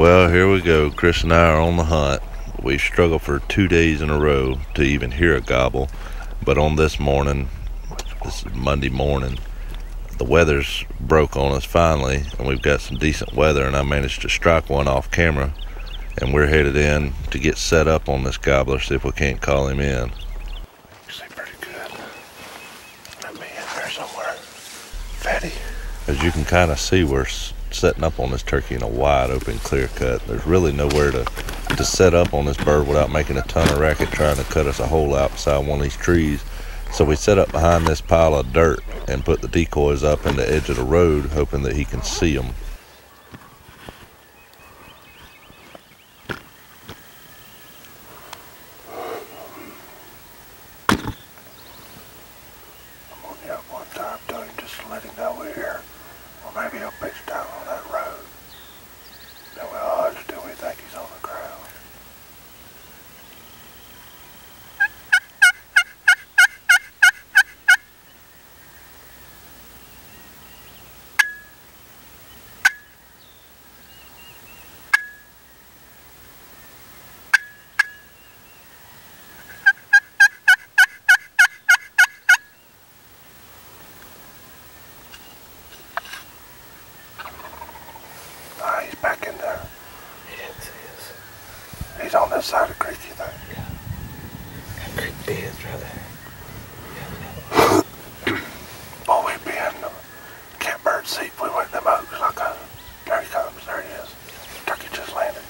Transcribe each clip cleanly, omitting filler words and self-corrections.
Well, here we go. Chris and I are on the hunt. We struggled for 2 days in a row to even hear a gobble, but on this morning, this is Monday morning, the weather's broke on us finally, and we've got some decent weather, and I managed to strike one off camera, and we're headed in to get set up on this gobbler, see if we can't call him in. Actually pretty good. Let me in there somewhere. Fatty. As you can kind of see, we're setting up on this turkey in a wide open clear cut. There's really nowhere to set up on this bird without making a ton of racket trying to cut us a hole out beside one of these trees. So we set up behind this pile of dirt and put the decoys up in the edge of the road, hoping that he can see them. I'm gonna get up one time to him just to let him know we're here. Or maybe he'll pitch down on that road. Then we'll hush till we think he's on the ground. He's back in there. He didn't see us. He's on this side of the creek, you think? Yeah. That creek beds right there. Boy, we'd be in the catbird seat if we went in them oaks like a... There he comes, there he is. Turkey just landed.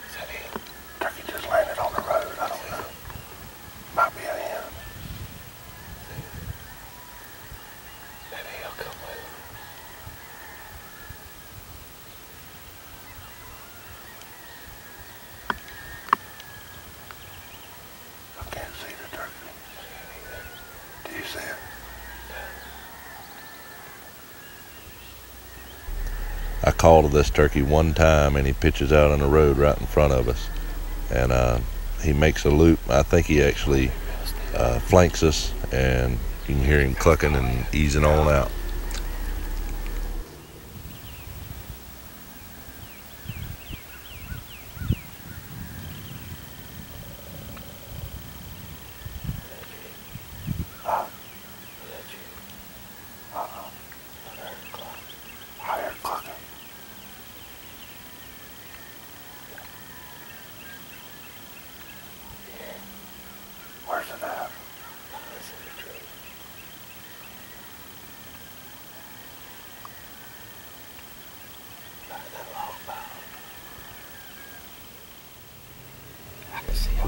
Is that him? Turkey just landed on the road, I don't know. Might be a hen. Maybe he'll come with him. I can't see the turkey. Do you see it? I call to this turkey one time and he pitches out on the road right in front of us, and he makes a loop. I think he actually flanks us, and you can hear him clucking and easing on out. Higher clucking. Where's it at?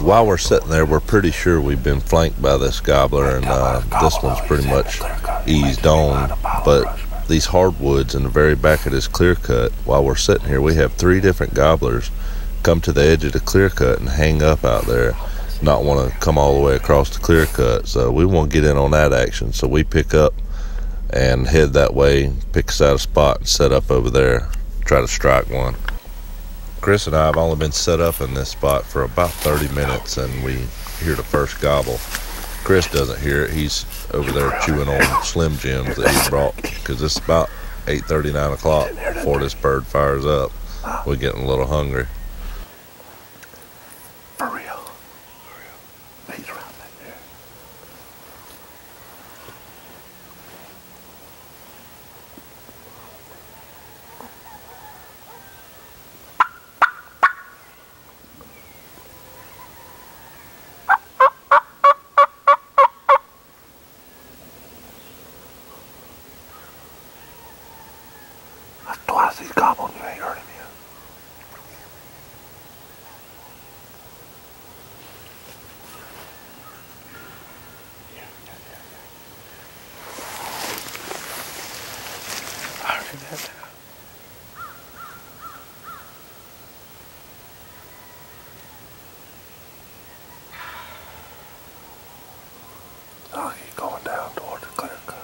While we're sitting there, we're pretty sure we've been flanked by this gobbler, and this one's pretty much eased on. But these hardwoods in the very back of this clear cut, while we're sitting here, we have 3 different gobblers come to the edge of the clear cut and hang up out there, not want to come all the way across the clear cut. So we want to get in on that action. So we pick up and head that way, pick us out a spot and set up over there, try to strike one. Chris and I have only been set up in this spot for about 30 minutes, and we hear the first gobble. Chris doesn't hear it. He's over there chewing on Slim Jims that he brought, because it's about 8:30, 9 o'clock before this bird fires up. We're getting a little hungry. For real. He's right back there. That's twice he's gobbling. You ain't heard him yet. I heard that. Oh, he's going down toward the clear cut.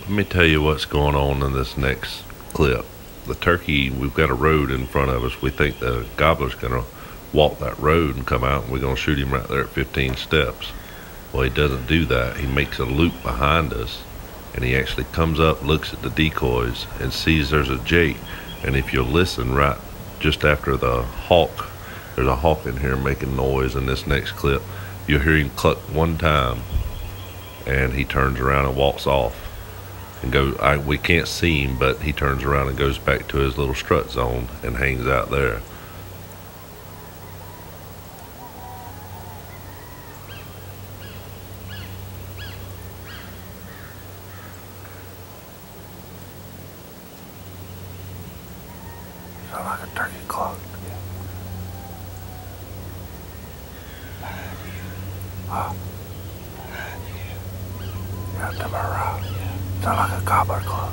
Let me tell you what's going on in this next clip. The turkey, we've got a road in front of us. We think the gobbler's gonna walk that road and come out, and we're gonna shoot him right there at 15 steps. Well, he doesn't do that. He makes a loop behind us and he actually comes up, looks at the decoys, and sees there's a jake. And if you'll listen right just after the hawk, there's a hawk in here making noise in this next clip. You'll hear him cluck one time, and he turns around and walks off. And we can't see him, but he turns around and goes back to his little strut zone and hangs out there. Sound like a turkey cluck. Huh? Yeah, to my right. Sound like a gobbler cluck.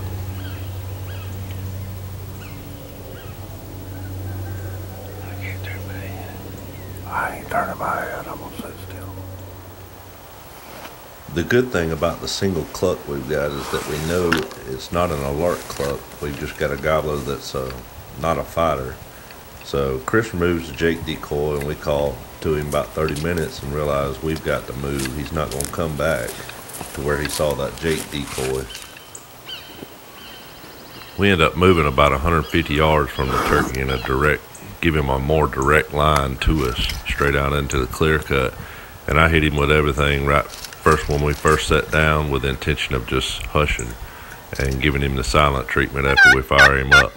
I can't turn my head. I ain't turning my head. I'm gonna sit still. The good thing about the single cluck we've got is that we know it's not an alert cluck. We've just got a gobbler that's not a fighter. So Chris removes the jake decoy, and we call to him about 30 minutes and realize we've got to move. He's not going to come back to where he saw that jake decoy. We end up moving about 150 yards from the turkey in give him a more direct line to us, straight out into the clear cut. And I hit him with everything right first when we first sat down, with the intention of just hushing and giving him the silent treatment after we fire him up.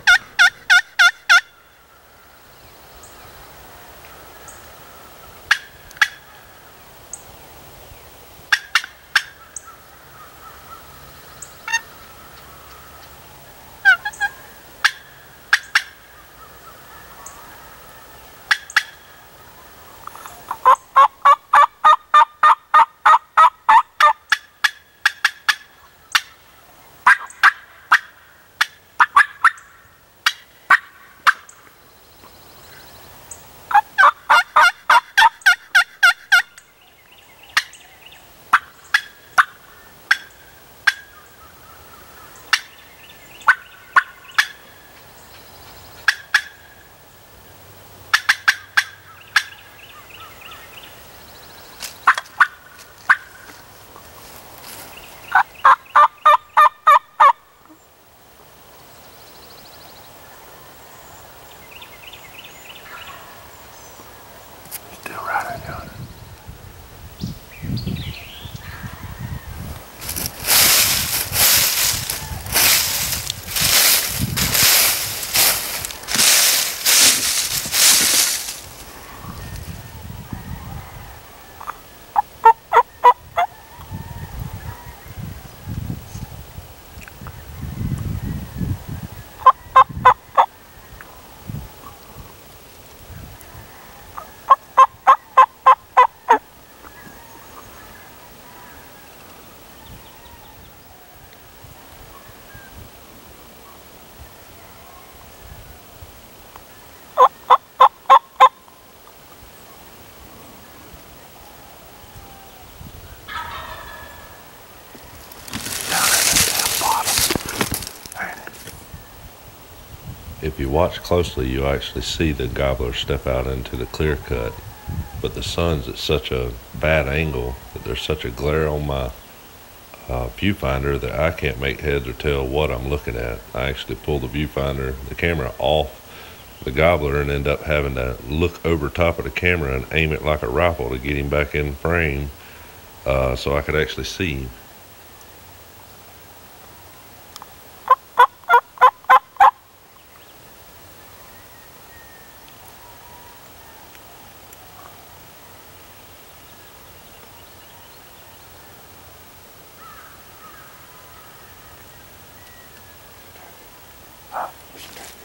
Still riding on it. If you watch closely, you'll actually see the gobbler step out into the clear cut, but the sun's at such a bad angle that there's such a glare on my viewfinder that I can't make heads or tail what I'm looking at. I actually pull the camera off the gobbler, and end up having to look over top of the camera and aim it like a rifle to get him back in frame so I could actually see him.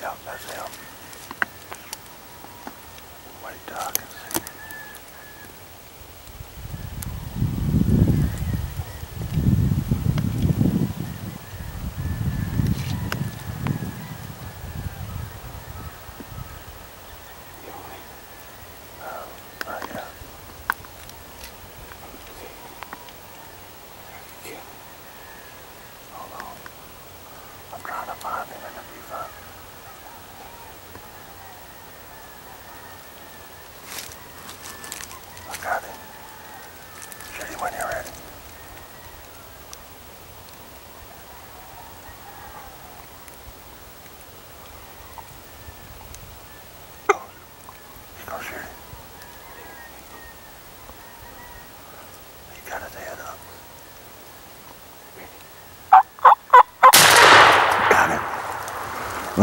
Yep, that's him. Wait till I can see. Not yet. Hold on. I'm trying to find him in the viewfinder.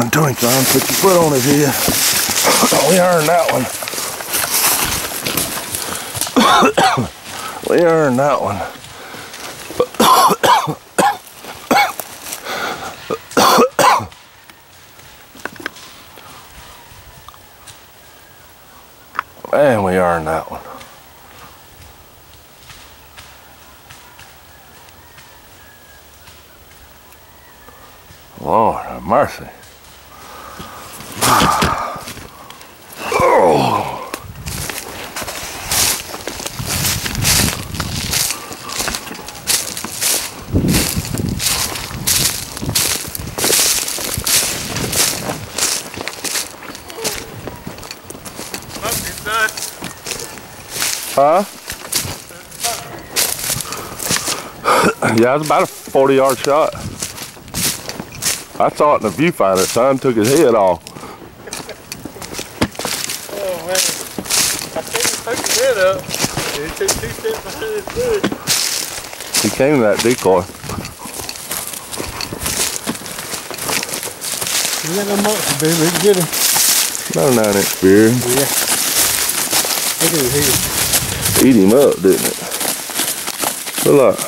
Run to him, son. Put your foot on his head. We earned that one. We earned that one. And we earned that one. Lord have mercy. Oh. Huh? Yeah, it was about a 40-yard shot. I saw it in the viewfinder. Son took his head off. Oh man, I think he took his head up. He took 2 steps behind his foot. He came to that decoy. You got no monster, baby. We can get him. About a 9-inch spear. Yeah. Look at his head. Eat him up, didn't it? Look,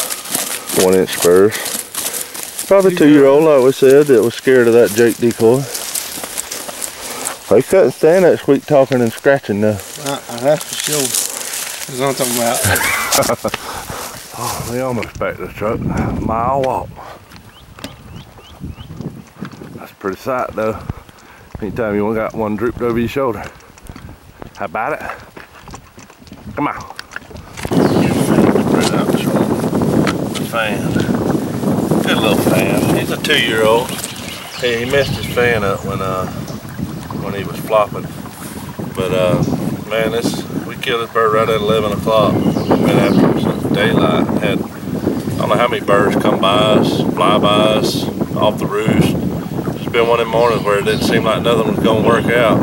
1-inch spurs. Probably 2-year-old, like we said, that was scared of that Jake decoy. They couldn't stand that sweet talking and scratching though. That's for sure. That's what I'm talking about. Oh, we almost back to the truck. Mile walk. That's a pretty sight though. Anytime you got one drooped over your shoulder. How about it? Come on. Right out this one. Fan. Good little fan. He's a 2-year-old. Hey, he messed his fan up when he was flopping. But man, we killed this bird right at 11 o'clock. We've been after him since daylight. Had I don't know how many birds come by us, fly by us, off the roost. It's been one of them mornings where it didn't seem like nothing was gonna work out.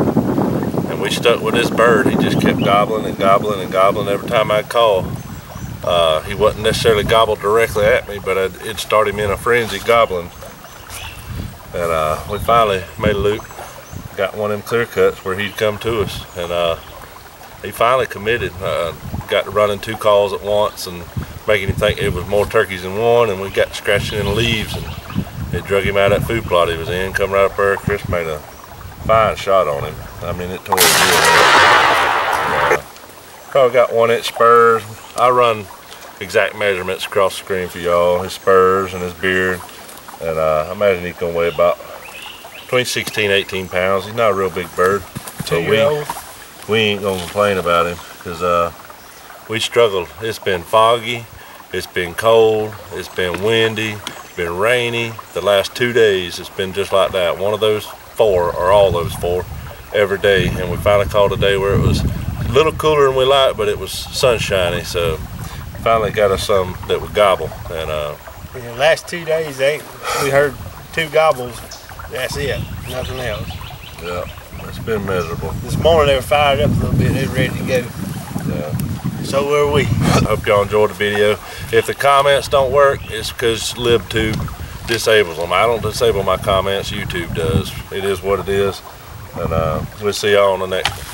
And we stuck with this bird. He just kept gobbling and gobbling and gobbling every time I'd call. He wasn't necessarily gobbled directly at me, but it started him in a frenzy gobbling. And we finally made a loop, got one of them clear cuts where he'd come to us, and he finally committed. Got to running 2 calls at once and making him think it was more turkeys than one, and we got scratching in the leaves, and it drug him out of that food plot he was in. Come right up there, Chris made a fine shot on him. I mean, it tore his head up. Probably got 1-inch spurs. I run exact measurements across the screen for y'all, his spurs and his beard. And I imagine he's gonna weigh about between 16 and 18 pounds. He's not a real big bird. So we ain't gonna complain about him, because we struggled. It's been foggy, it's been cold, it's been windy, it's been rainy. The last 2 days it's been just like that. One of those 4 or all those 4 every day. And we finally called a day where it was a little cooler than we liked, but it was sunshiny, so finally got us some that would gobble. And in the last 2 days, we heard 2 gobbles. That's it, nothing else. Yeah, it's been miserable. This morning they were fired up a little bit. They were ready to go. Yeah. So were we. I hope y'all enjoyed the video. If the comments don't work, it's because LibTube disables them. I don't disable my comments, YouTube does. It is what it is. And we'll see y'all on the next one.